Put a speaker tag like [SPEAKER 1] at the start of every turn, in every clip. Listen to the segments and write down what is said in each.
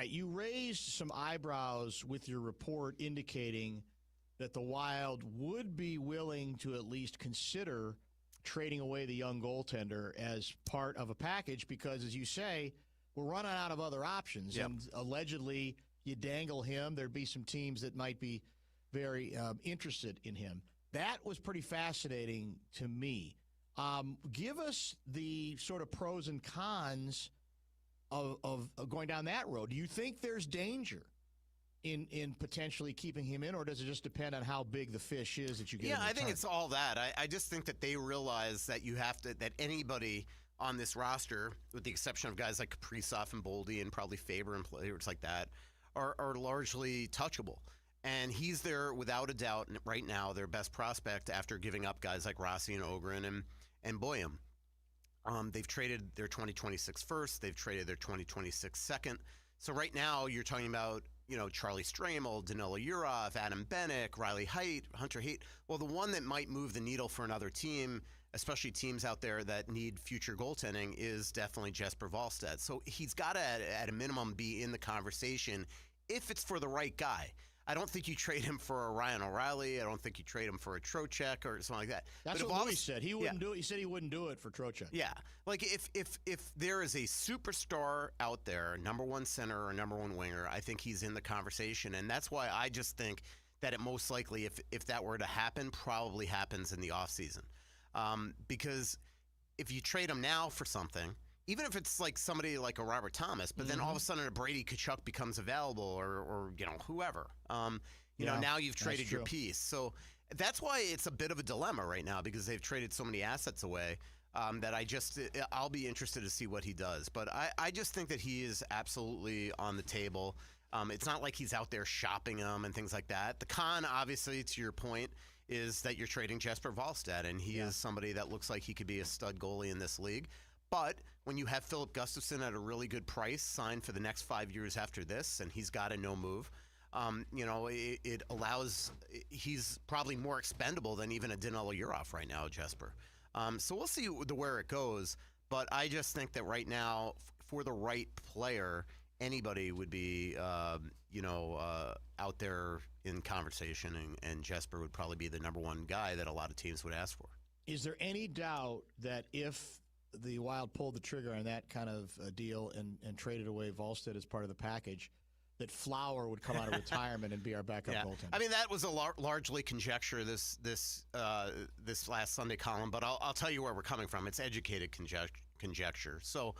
[SPEAKER 1] right, you raised some eyebrows with your report indicating that the Wild would be willing to at least consider trading away the young goaltender as part of a package because, as you say, we're running out of other options.
[SPEAKER 2] Yep.
[SPEAKER 1] And allegedly, you dangle him, there'd be some teams that might be very interested in him. That was pretty fascinating to me. Give us the sort of pros and cons of going down that road. Do you think there's danger in potentially keeping him in, or does it just depend on how big the fish is that you get?
[SPEAKER 2] Yeah,
[SPEAKER 1] in
[SPEAKER 2] I
[SPEAKER 1] return?
[SPEAKER 2] think it's all that. I just think that they realize that that anybody on this roster, with the exception of guys like Kaprizov and Boldy and probably Faber and players like that, are largely touchable. And he's there without a doubt right now, their best prospect after giving up guys like Rossi and Ogren and Boyum. They've traded their 2026 first. They've traded their 2026 second. So right now you're talking about, Charlie Stramel, Danilo Urov, Adam Bennick, Riley Height, Hunter Haight. Well, the one that might move the needle for another team, especially teams out there that need future goaltending, is definitely Jesper Wallstedt. So he's got to, at a minimum, be in the conversation if it's for the right guy. I don't think you trade him for a Ryan O'Reilly. I don't think you trade him for a Trocheck or something like that.
[SPEAKER 1] That's what Louis said. He wouldn't do it. He said he wouldn't do it for Trocheck.
[SPEAKER 2] Yeah. Like if there is a superstar out there, number one center or number one winger, I think he's in the conversation. And that's why I just think that it most likely, if that were to happen, probably happens in the offseason. Because if you trade him now for something, even if it's like somebody like a Robert Thomas, but then all of a sudden a Brady Tkachuk becomes available or whoever. Now you've traded your piece. So that's why it's a bit of a dilemma right now because they've traded so many assets away that I'll be interested to see what he does. But I just think that he is absolutely on the table. It's not like he's out there shopping them and things like that. The con, obviously, to your point, is that you're trading Jesper Wallstedt, and he is somebody that looks like he could be a stud goalie in this league. But when you have Philip Gustafson at a really good price signed for the next 5 years after this, and he's got a no move, it allows he's probably more expendable than even a Danilo Urov right now, Jesper. So we'll see where it goes. But I just think that right now, for the right player, anybody would be, out there in conversation, and Jesper would probably be the number one guy that a lot of teams would ask for.
[SPEAKER 1] Is there any doubt that if the Wild pulled the trigger on that kind of deal and traded away Wallstedt as part of the package, that Flower would come out of retirement and be our backup goaltender?
[SPEAKER 2] I mean, that was a largely conjecture this last Sunday column, but I'll tell you where we're coming from. It's educated conjecture. So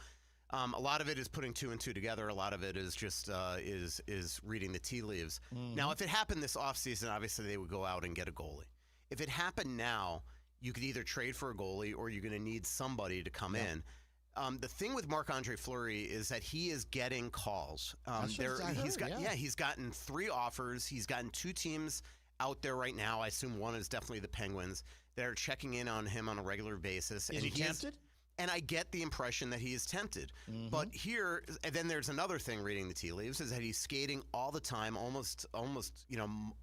[SPEAKER 2] a lot of it is putting two and two together. A lot of it is just is reading the tea leaves. Mm-hmm. Now, if it happened this offseason, obviously they would go out and get a goalie. If it happened now, you could either trade for a goalie or you're going to need somebody to come in. The thing with Marc-Andre Fleury is that he is getting calls. He's gotten 3 offers. He's gotten 2 teams out there right now. I assume one is definitely the Penguins. They're checking in on him on a regular basis.
[SPEAKER 1] Is he tempted?
[SPEAKER 2] And I get the impression that he is tempted. Mm-hmm. But here, and then there's another thing reading the tea leaves, is that he's skating all the time, almost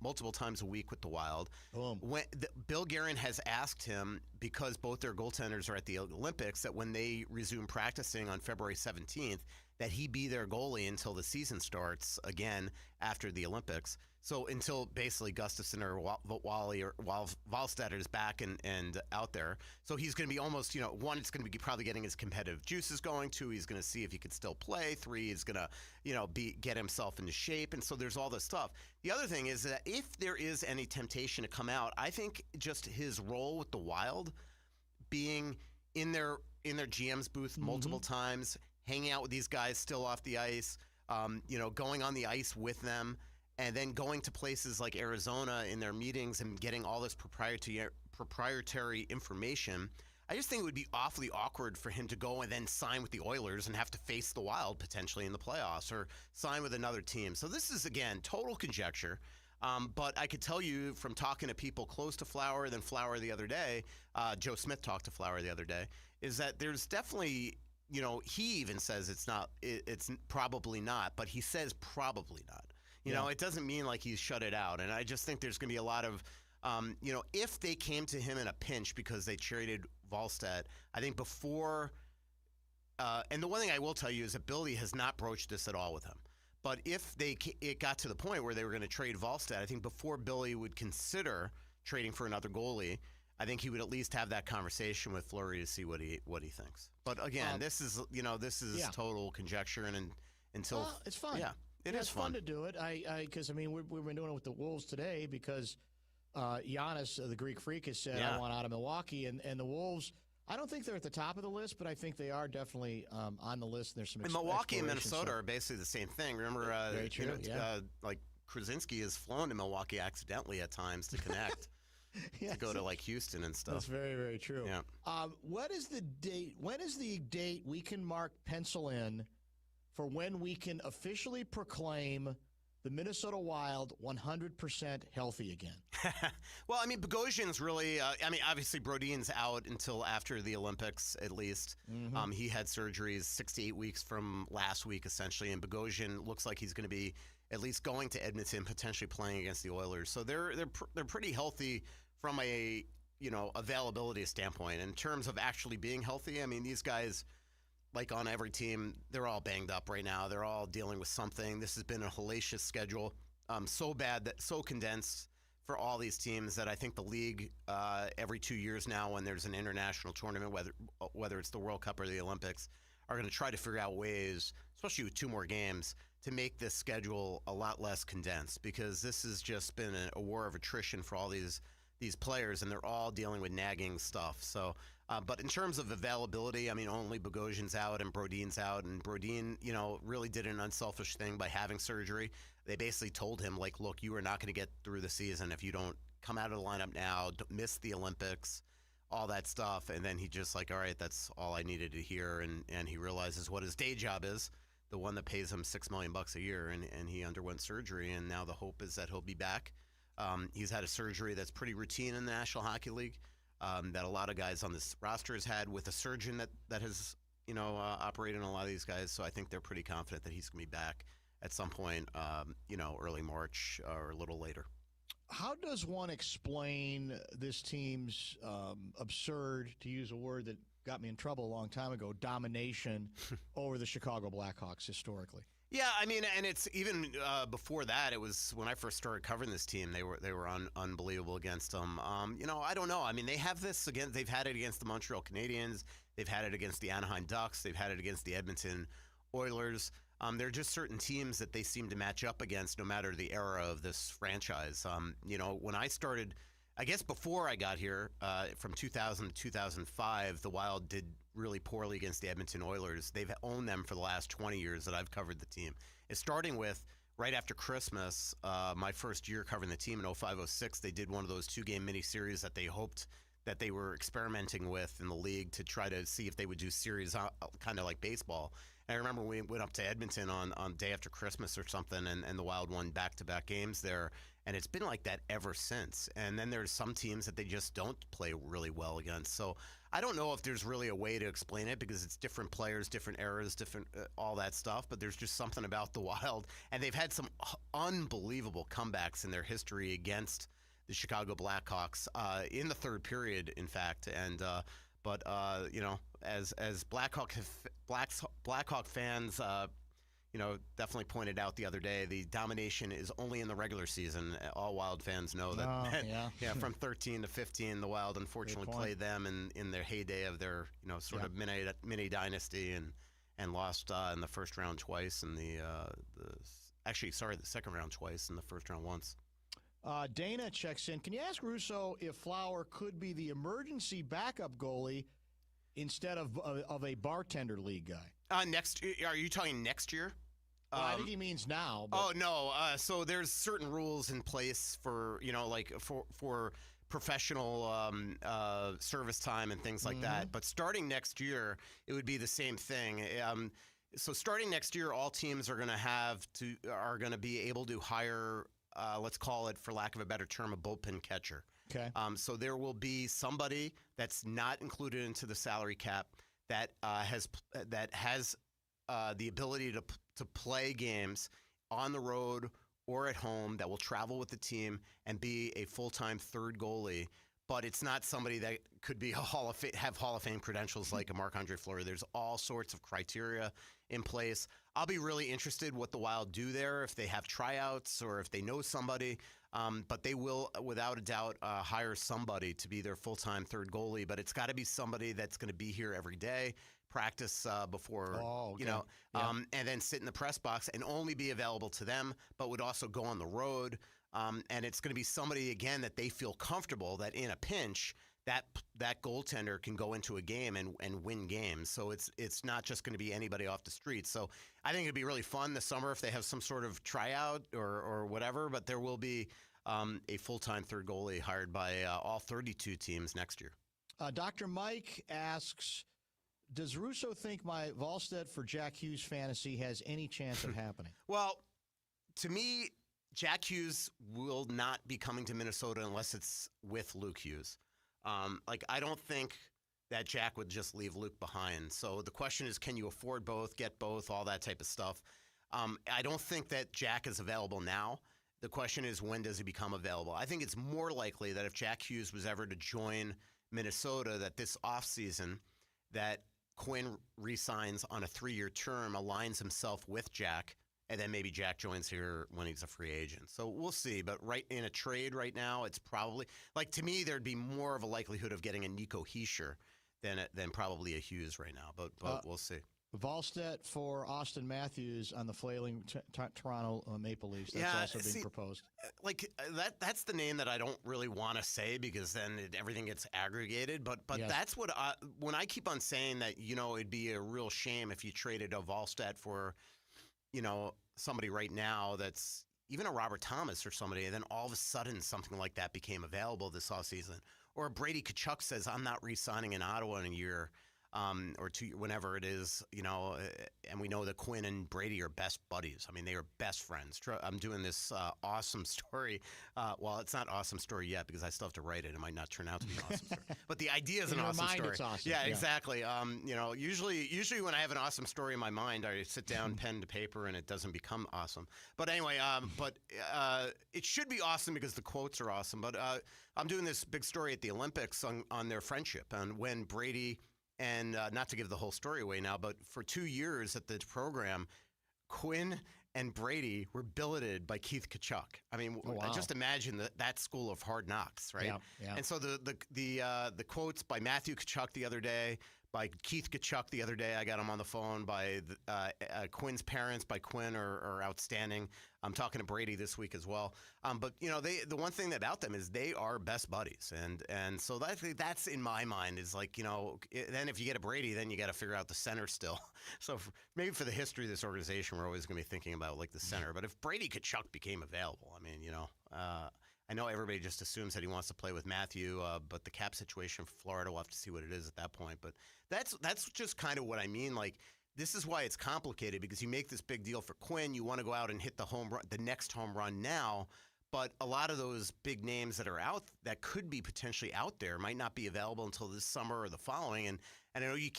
[SPEAKER 2] multiple times a week with the Wild. When Bill Guerin has asked him, because both their goaltenders are at the Olympics, that when they resume practicing on February 17th, that he be their goalie until the season starts again after the Olympics. So until basically Gustafson or Wally or Wallstedt is back and out there. So he's going to be almost, one, it's going to be probably getting his competitive juices going. 2, he's going to see if he could still play. 3, he's going to, get himself into shape. And so there's all this stuff. The other thing is that if there is any temptation to come out, I think just his role with the Wild, being in their GM's booth multiple times, hanging out with these guys still off the ice, going on the ice with them, and then going to places like Arizona in their meetings and getting all this proprietary information. I just think it would be awfully awkward for him to go and then sign with the Oilers and have to face the Wild potentially in the playoffs or sign with another team. So this is, again, total conjecture. But I could tell you from talking to people close to Flower, then Flower the other day, Joe Smith talked to Flower the other day, is that there's definitely, he even says it's probably not, but he says probably not. It doesn't mean like he's shut it out. And I just think there's going to be a lot of, if they came to him in a pinch because they traded Wallstedt, I think before, and the one thing I will tell you is that Billy has not broached this at all with him. But if it got to the point where they were going to trade Volstad, I think before Billy would consider trading for another goalie, I think he would at least have that conversation with Fleury to see what he thinks. But again, this is total conjecture, and until
[SPEAKER 1] it's fun.
[SPEAKER 2] Yeah,
[SPEAKER 1] it's fun to do it. Because we've been doing it with the Wolves today because Giannis, the Greek Freak, has said I want out of Milwaukee, and the Wolves. I don't think they're at the top of the list, but I think they are definitely on the list. There's some
[SPEAKER 2] Milwaukee and Minnesota are basically the same thing. Remember,
[SPEAKER 1] very true,
[SPEAKER 2] like Krasinski has flown to Milwaukee accidentally at times to connect.
[SPEAKER 1] Yes.
[SPEAKER 2] To go to like Houston and stuff.
[SPEAKER 1] That's very, very true.
[SPEAKER 2] Yeah.
[SPEAKER 1] What is the date? When is the date we can pencil in for when we can officially proclaim the Minnesota Wild 100% healthy again?
[SPEAKER 2] Well, Bogosian's really, obviously Brodin's out until after the Olympics, at least. Mm-hmm. He had surgeries 6 to 8 weeks from last week, essentially, and Bogosian looks like he's going to be at least going to Edmonton, potentially playing against the Oilers. So they're pretty healthy from a availability standpoint. In terms of actually being healthy, these guys, like on every team, they're all banged up right now. They're all dealing with something. This has been a hellacious schedule, so condensed for all these teams that I think the league every 2 years now, when there's an international tournament, whether it's the World Cup or the Olympics, are going to try to figure out ways, especially with 2 more games, to make this schedule a lot less condensed, because this has just been a war of attrition for all these players, and they're all dealing with nagging stuff. So, but in terms of availability, only Bogosian's out and Brodin's out, and Brodin, really did an unselfish thing by having surgery. They basically told him, like, look, you are not going to get through the season if you don't come out of the lineup now, don't miss the Olympics, all that stuff. And then he just like, all right, that's all I needed to hear. And he realizes what his day job is, the one that pays him $6 million a year, and he underwent surgery, and now the hope is that he'll be back. He's had a surgery that's pretty routine in the National Hockey League, that a lot of guys on this roster has had, with a surgeon that has operated on a lot of these guys. So I think they're pretty confident that he's going to be back at some point, early March or a little later.
[SPEAKER 1] How does one explain this team's absurd, to use a word that got me in trouble a long time ago, domination over the Chicago Blackhawks historically?
[SPEAKER 2] Yeah, and it's even before that. It was when I first started covering this team. They were unbelievable against them. I don't know. They have this again. They've had it against the Montreal Canadiens. They've had it against the Anaheim Ducks. They've had it against the Edmonton Oilers. There are just certain teams that they seem to match up against, no matter the era of this franchise. When I started, I guess before I got here, from 2000 to 2005, the Wild did really poorly against the Edmonton Oilers. They've owned them for the last 20 years that I've covered the team. It's starting with right after Christmas, my first year covering the team in 05-06, they did one of those 2-game mini-series that they hoped that they were experimenting with in the league to try to see if they would do series kind of like baseball. And I remember we went up to Edmonton on day after Christmas or something, and the Wild won back-to-back games there. And it's been like that ever since. And then there's some teams that they just don't play really well against. So I don't know if there's really a way to explain it, because it's different players, different eras, different all that stuff. But there's just something about the Wild. And they've had some unbelievable comebacks in their history against the Chicago Blackhawks in the third period, in fact. And as Blackhawk fans, definitely pointed out the other day, the domination is only in the regular season. All Wild fans know that. From 13 to 15, the Wild unfortunately played them in their heyday of their sort of mini dynasty, and lost in the first round twice, and the second round twice, and the first round once.
[SPEAKER 1] Dana checks in. Can you ask Russo if Flower could be the emergency backup goalie instead of a bartender league guy?
[SPEAKER 2] Next, are you talking next year?
[SPEAKER 1] Well, I think he means now. But.
[SPEAKER 2] Oh no! So there's certain rules in place for for professional service time and things like that. But starting next year, it would be the same thing. So starting next year, all teams are going to be able to hire. Let's call it, for lack of a better term, a bullpen catcher.
[SPEAKER 1] Okay.
[SPEAKER 2] So there will be somebody that's not included into the salary cap that has the ability to play games on the road or at home, that will travel with the team and be a full-time third goalie. but it's not somebody that could be have Hall of Fame credentials like a Marc-Andre Fleury. There's all sorts of criteria in place. I'll be really interested what the Wild do there, if they have tryouts or if they know somebody. But they will, without a doubt, hire somebody to be their full-time third goalie. But it's got to be somebody that's going to be here every day, practice before, and then sit in the press box and only be available to them, but would also go on the road. And it's going to be somebody, again, that they feel comfortable that in a pinch, that goaltender can go into a game and win games. So it's not just going to be anybody off the street. So I think it'd be really fun this summer if they have some sort of tryout or whatever, but there will be a full-time third goalie hired by all 32 teams next year.
[SPEAKER 1] Dr. Mike asks, does Russo think my Volstead for Jack Hughes fantasy has any chance of happening?
[SPEAKER 2] Well, to me, Jack Hughes will not be coming to Minnesota unless it's with Luke Hughes. I don't think that Jack would just leave Luke behind. So the question is, can you afford both, get both, all that type of stuff? I don't think that Jack is available now. The question is, when does he become available? I think it's more likely that if Jack Hughes was ever to join Minnesota, that this offseason, that Quinn re-signs on a 3-year term, aligns himself with Jack, and then maybe Jack joins here when he's a free agent. So we'll see. But right in a trade right now, it's probably to me, there'd be more of a likelihood of getting a Nico Hischier than probably a Hughes right now. But we'll see.
[SPEAKER 1] Volstead for Austin Matthews on the flailing Toronto Maple Leafs. That's also being proposed.
[SPEAKER 2] That's the name that I don't really want to say because then everything gets aggregated. But yes. That's what when I keep on saying that, it'd be a real shame if you traded a Volstead for, somebody right now that's even a Robert Thomas or somebody, and then all of a sudden something like that became available this offseason. Or Brady Tkachuk says, I'm not re-signing in Ottawa in a year or 2 years, whenever it is, and we know that Quinn and Brady are best buddies. I mean, they are best friends. I'm doing this awesome story. Well, it's not awesome story yet because I still have to write it. It might not turn out to be an awesome story. But the idea is an awesome story.
[SPEAKER 1] It's awesome.
[SPEAKER 2] Yeah, exactly. Usually when I have an awesome story in my mind, I sit down, pen to paper, and it doesn't become awesome. But anyway, it should be awesome because the quotes are awesome. But I'm doing this big story at the Olympics on their friendship and when Brady. And not to give the whole story away now, but for 2 years at the program, Quinn and Brady were billeted by Keith Tkachuk. I mean, just imagine that school of hard knocks, right?
[SPEAKER 1] Yeah.
[SPEAKER 2] And so the quotes by Matthew Tkachuk the other day, by Keith Tkachuk the other day, I got him on the phone, by Quinn's parents, by Quinn are outstanding. I'm talking to Brady this week as well. But the one thing about them is they are best buddies, and so that's in my mind is then if you get a Brady, then you got to figure out the center still. So maybe for the history of this organization, we're always going to be thinking about the center. But if Brady Tkachuk became available, I mean, I know everybody just assumes that he wants to play with Matthew, but the cap situation for Florida, we'll have to see what it is at that point. But that's just kind of what I mean. This is why it's complicated because you make this big deal for Quinn. You want to go out and hit the next home run now. But a lot of those big names that are out that could be potentially out there might not be available until this summer or the following. And I know you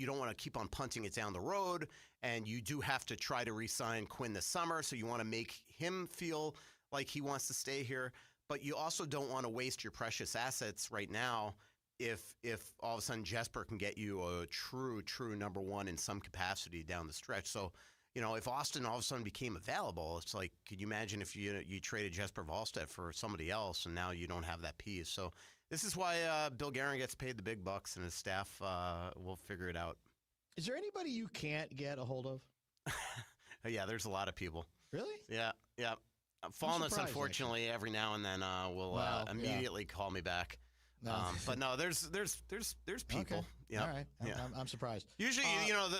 [SPEAKER 2] don't want to keep on punting it down the road. And you do have to try to re-sign Quinn this summer. So you want to make him feel like he wants to stay here, but you also don't want to waste your precious assets right now if all of a sudden Jesper can get you a true number one in some capacity down the stretch. So, if Austin all of a sudden became available, it's could you imagine if you traded Jesper Volstead for somebody else and now you don't have that piece? So this is why Bill Guerin gets paid the big bucks and his staff will figure it out.
[SPEAKER 1] Is there anybody you can't get a hold of?
[SPEAKER 2] Yeah, there's a lot of people.
[SPEAKER 1] Really?
[SPEAKER 2] Yeah. Faunus, unfortunately, every now and then will immediately call me back.
[SPEAKER 1] No.
[SPEAKER 2] But no, there's people.
[SPEAKER 1] Okay.
[SPEAKER 2] Yeah.
[SPEAKER 1] All right. I'm surprised.
[SPEAKER 2] Usually,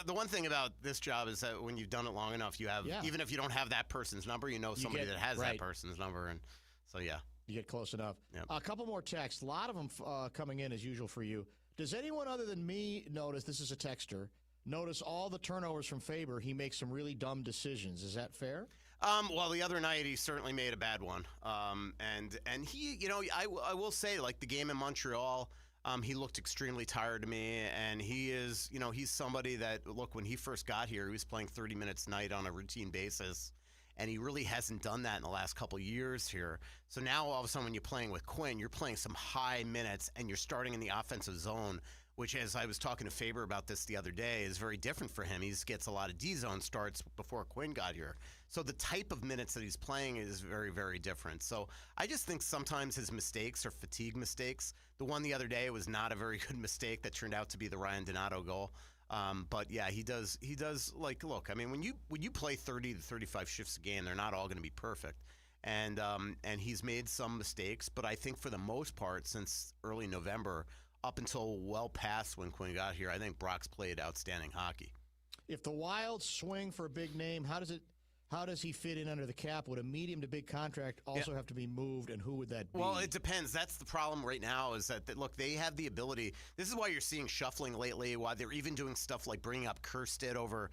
[SPEAKER 2] the one thing about this job is that when you've done it long enough, you have even if you don't have that person's number, somebody that has that person's number, and so yeah,
[SPEAKER 1] you get close enough.
[SPEAKER 2] Yep.
[SPEAKER 1] A couple more texts. A lot of them coming in as usual for you. Does anyone other than me notice? This is a texter. Notice all the turnovers from Faber. He makes some really dumb decisions. Is that fair?
[SPEAKER 2] Well, the other night he certainly made a bad one. And he, I will say, the game in Montreal, he looked extremely tired to me. And he is, he's somebody that, look, when he first got here, he was playing 30 minutes a night on a routine basis. and he really hasn't done that in the last couple of years here. So now all of a sudden when you're playing with Quinn, you're playing some high minutes, and you're starting in the offensive zone, which, as I was talking to Faber about this the other day, is very different for him. He gets a lot of D-zone starts before Quinn got here. So the type of minutes that he's playing is very, very different. So I just think sometimes his mistakes are fatigue mistakes. The one the other day was not a very good mistake that turned out to be the Ryan Donato goal. But yeah, he does like, look, I mean, when you play 30 to 35 shifts a game, they're not all going to be perfect. And he's made some mistakes, but I think for the most part, since early November, up until well past when Quinn got here, I think Brock's played outstanding hockey.
[SPEAKER 1] If the Wild swing for a big name, how does he fit in under the cap? Would a medium to big contract also have to be moved, and who would that be?
[SPEAKER 2] Well, it depends. That's the problem right now is that, look, they have the ability. This is why you're seeing shuffling lately, why they're even doing stuff like bringing up Kerstead over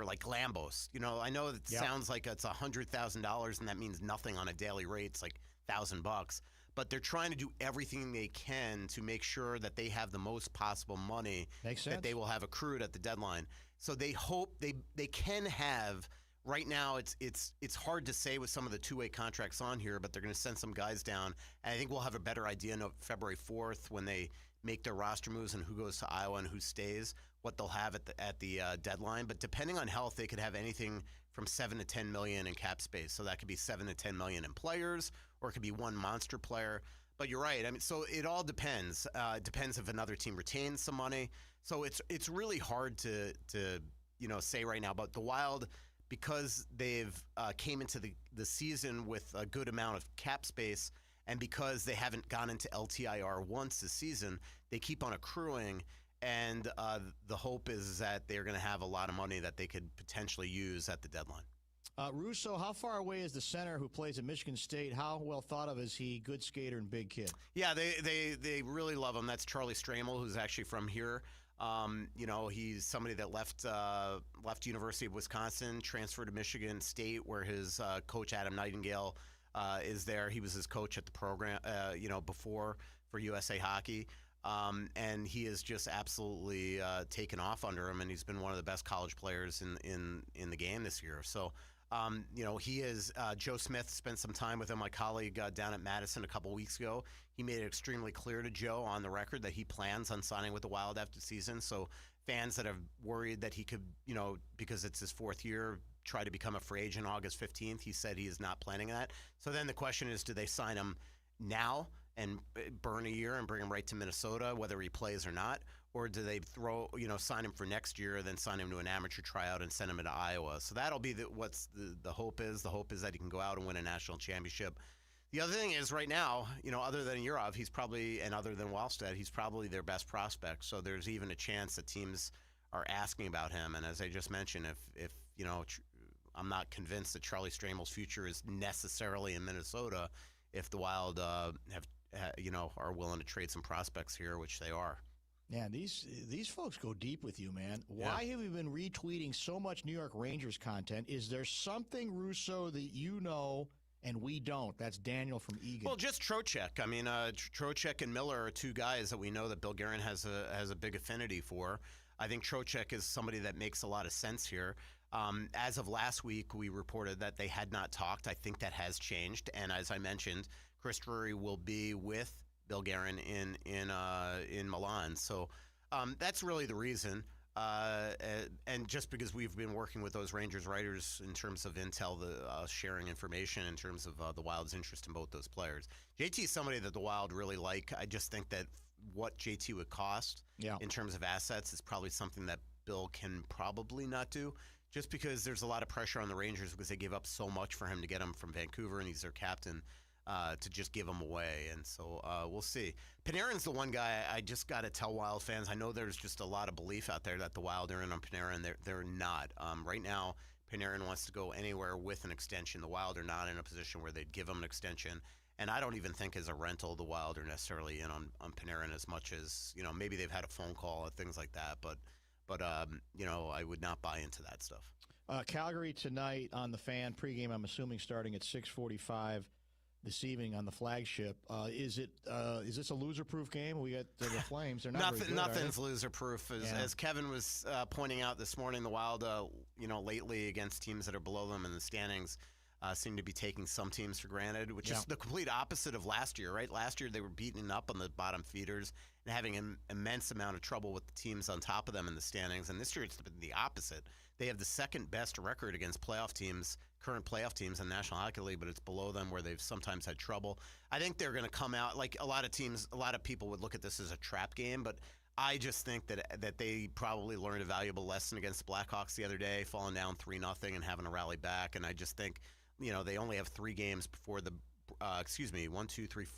[SPEAKER 2] like Lambos. You know, I know it sounds like it's $100,000 and that means nothing on a daily rate. It's like $1,000. But they're trying to do everything they can to make sure that they have the most possible money that they will have accrued at the deadline. So they hope they can have. Right now, it's hard to say with some of the two-way contracts on here, but they're going to send some guys down. And I think we'll have a better idea on February 4th when they make their roster moves and who goes to Iowa and who stays, what they'll have at the deadline. But depending on health, they could have anything from $7 to $10 million in cap space. So that could be $7 to $10 million in players, or it could be one monster player. But you're right. I mean, so it all depends. It depends if another team retains some money. So it's really hard to say right now. But the Wild, because they've came into the season with a good amount of cap space, and because they haven't gone into LTIR once this season, they keep on accruing. And the hope is that they're going to have a lot of money that they could potentially use at the deadline.
[SPEAKER 1] Russo, how far away is the center who plays at Michigan State? How well thought of is he? Good skater and big kid.
[SPEAKER 2] Yeah, they really love him. That's Charlie Stramel, who's actually from here. He's somebody that left University of Wisconsin, transferred to Michigan State, where his coach Adam Nightingale is there. He was his coach at the program, before for USA Hockey. And he has just absolutely taken off under him, and he's been one of the best college players in the game this year. So, he is Joe Smith spent some time with him, my colleague down at Madison a couple weeks ago. He made it extremely clear to Joe on the record that he plans on signing with the Wild after the season. So fans that are worried that he could, because it's his fourth year, try to become a free agent August 15th, he said he is not planning that. So then the question is, do they sign him now and burn a year and bring him right to Minnesota, whether he plays or not? Or do they sign him for next year, then sign him to an amateur tryout and send him into Iowa? So that'll be what's the hope is. The hope is that he can go out and win a national championship. The other thing is right now, other than Yurov, and other than Wallstedt, he's probably their best prospect. So there's even a chance that teams are asking about him. And as I just mentioned, if I'm not convinced that Charlie Stramel's future is necessarily in Minnesota, if the Wild are willing to trade some prospects here, which they are.
[SPEAKER 1] Yeah, these folks go deep with you, man. Why have you been retweeting so much New York Rangers content? Is there something, Russo, that you know and we don't? That's Daniel from Egan.
[SPEAKER 2] Well, just Trocheck. I mean, Trocheck and Miller are two guys that we know that Bill Guerin has a big affinity for. I think Trocheck is somebody that makes a lot of sense here. As of last week, we reported that they had not talked. I think that has changed. And as I mentioned, Chris Fleury will be with Bill Guerin in Milan. So that's really the reason. And just because we've been working with those Rangers writers in terms of intel, sharing information in terms of the Wild's interest in both those players. JT is somebody that the Wild really like. I just think that what JT would cost in terms of assets is probably something that Bill can probably not do, just because there's a lot of pressure on the Rangers because they gave up so much for him to get him from Vancouver, and he's their captain. To just give him away. And so we'll see. Panarin's the one guy I just got to tell Wild fans. I know there's just a lot of belief out there that the Wild are in on Panarin. They're not. Right now, Panarin wants to go anywhere with an extension. The Wild are not in a position where they'd give him an extension. And I don't even think as a rental the Wild are necessarily in on Panarin as much as, maybe they've had a phone call and things like that. But I would not buy into that stuff.
[SPEAKER 1] Calgary tonight on the Fan pregame, I'm assuming starting at 6:45. this evening on the flagship. Is this a loser-proof game? We got the Flames. They're not very good,
[SPEAKER 2] nothing's loser-proof. As Kevin was pointing out this morning, the Wild, lately against teams that are below them in the standings, seem to be taking some teams for granted, which is the complete opposite of last year, right? Last year they were beating up on the bottom feeders and having an immense amount of trouble with the teams on top of them in the standings. And this year it's been the opposite. They have the second best record against current playoff teams in the National Hockey League, but it's below them where they've sometimes had trouble. I think they're going to come out like a lot of people would look at this as a trap game, but I just think that they probably learned a valuable lesson against the Blackhawks the other day, falling down 3-0 and having to rally back. And I just think, they only have 3 games before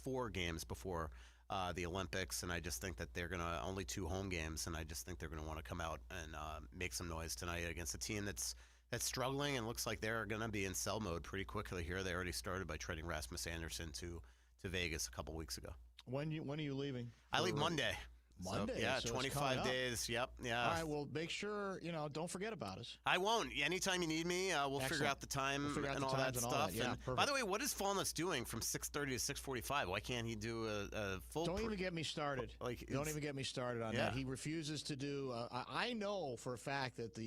[SPEAKER 2] four games before the Olympics, and I just think that they're only 2 home games, and I just think they're gonna want to come out and make some noise tonight against a team that's struggling and looks like they're gonna be in sell mode pretty quickly here. They already started by trading Rasmus Anderson to Vegas a couple weeks ago.
[SPEAKER 1] When are you leaving?
[SPEAKER 2] I leave Monday.
[SPEAKER 1] Monday,
[SPEAKER 2] so 25 days. Yep, yeah.
[SPEAKER 1] All right, well, make sure don't forget about us.
[SPEAKER 2] I won't. Anytime you need me, we'll figure out the time and all that stuff.
[SPEAKER 1] Yeah,
[SPEAKER 2] and by the way, what is Fulness doing from 6:30 to 6:45? Why can't he do a full?
[SPEAKER 1] Don't even get me started. Don't even get me started on that. He refuses to do. I know for a fact that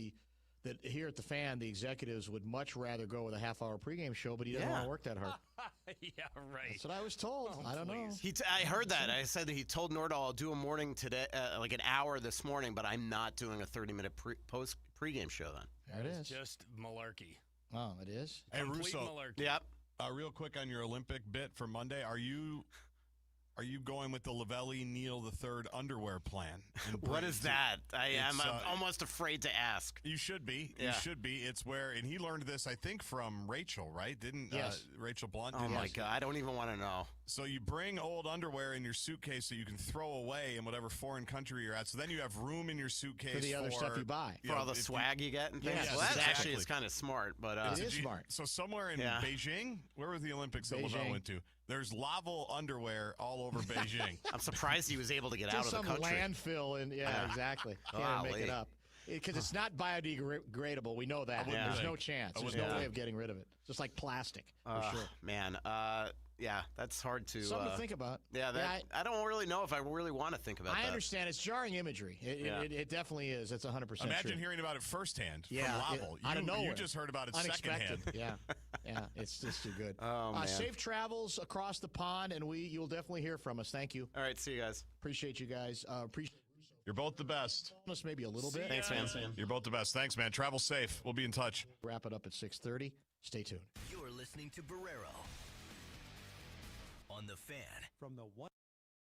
[SPEAKER 1] that here at the Fan, the executives would much rather go with a half-hour pregame show, but he doesn't want to work that hard.
[SPEAKER 3] Yeah, right.
[SPEAKER 1] That's what I was told. I don't know.
[SPEAKER 2] I heard that. I said that he told Nordahl, I'll do a morning today, like an hour this morning, but I'm not doing a 30-minute pregame show then.
[SPEAKER 1] There it is.
[SPEAKER 3] Just malarkey.
[SPEAKER 1] Oh, it is?
[SPEAKER 4] Hey,
[SPEAKER 3] Complete
[SPEAKER 4] Russo.
[SPEAKER 3] malarkey.
[SPEAKER 2] Yep.
[SPEAKER 4] Real quick on your Olympic bit for Monday, are you going with the Lavelli Neal III underwear plan?
[SPEAKER 2] What is that? I'm almost afraid to ask.
[SPEAKER 4] You should be.
[SPEAKER 2] Yeah.
[SPEAKER 4] You should be. It's where, and he learned this, I think, from Rachel, right? Didn't Rachel Blunt?
[SPEAKER 2] Oh, my God. I don't even want to know.
[SPEAKER 4] So you bring old underwear in your suitcase that you can throw away in whatever foreign country you're at. So then you have room in your suitcase
[SPEAKER 1] for the other stuff you buy.
[SPEAKER 2] For all the swag you get and things?
[SPEAKER 1] Yes,
[SPEAKER 2] Well, that
[SPEAKER 1] exactly.
[SPEAKER 2] actually is kind of smart. But
[SPEAKER 1] it is smart.
[SPEAKER 4] So somewhere in Beijing, where was the Olympics that Lavelle went to? There's Laval underwear all over Beijing.
[SPEAKER 2] I'm surprised he was able to get out of the
[SPEAKER 1] some
[SPEAKER 2] country.
[SPEAKER 1] Landfill, and exactly. Can't make it up. Because it's not biodegradable. We know that. There's no chance. There's no way of getting rid of it. Just like plastic, for sure.
[SPEAKER 2] Man, that's hard to...
[SPEAKER 1] Something to think about.
[SPEAKER 2] Yeah, I don't really know if I really want to think about that.
[SPEAKER 1] I understand. It's jarring imagery. It definitely is. It's 100%
[SPEAKER 4] Imagine
[SPEAKER 1] true.
[SPEAKER 4] hearing about it firsthand from Laval.
[SPEAKER 1] Out of nowhere.
[SPEAKER 4] You just heard about it
[SPEAKER 1] Unexpected.
[SPEAKER 4] secondhand.
[SPEAKER 1] Yeah, it's just too good.
[SPEAKER 2] Oh, man.
[SPEAKER 1] Safe travels across the pond, and you'll definitely hear from us. Thank you.
[SPEAKER 2] All right, see you guys.
[SPEAKER 1] Appreciate you guys. Appreciate
[SPEAKER 4] You're both the best.
[SPEAKER 1] us maybe a little bit.
[SPEAKER 2] Thanks, man.
[SPEAKER 4] You're both the best. Thanks, man. Travel safe. We'll be in touch.
[SPEAKER 1] Wrap it up at 6:30. Stay tuned.
[SPEAKER 5] You're listening to Barrero on the Fan. From the one.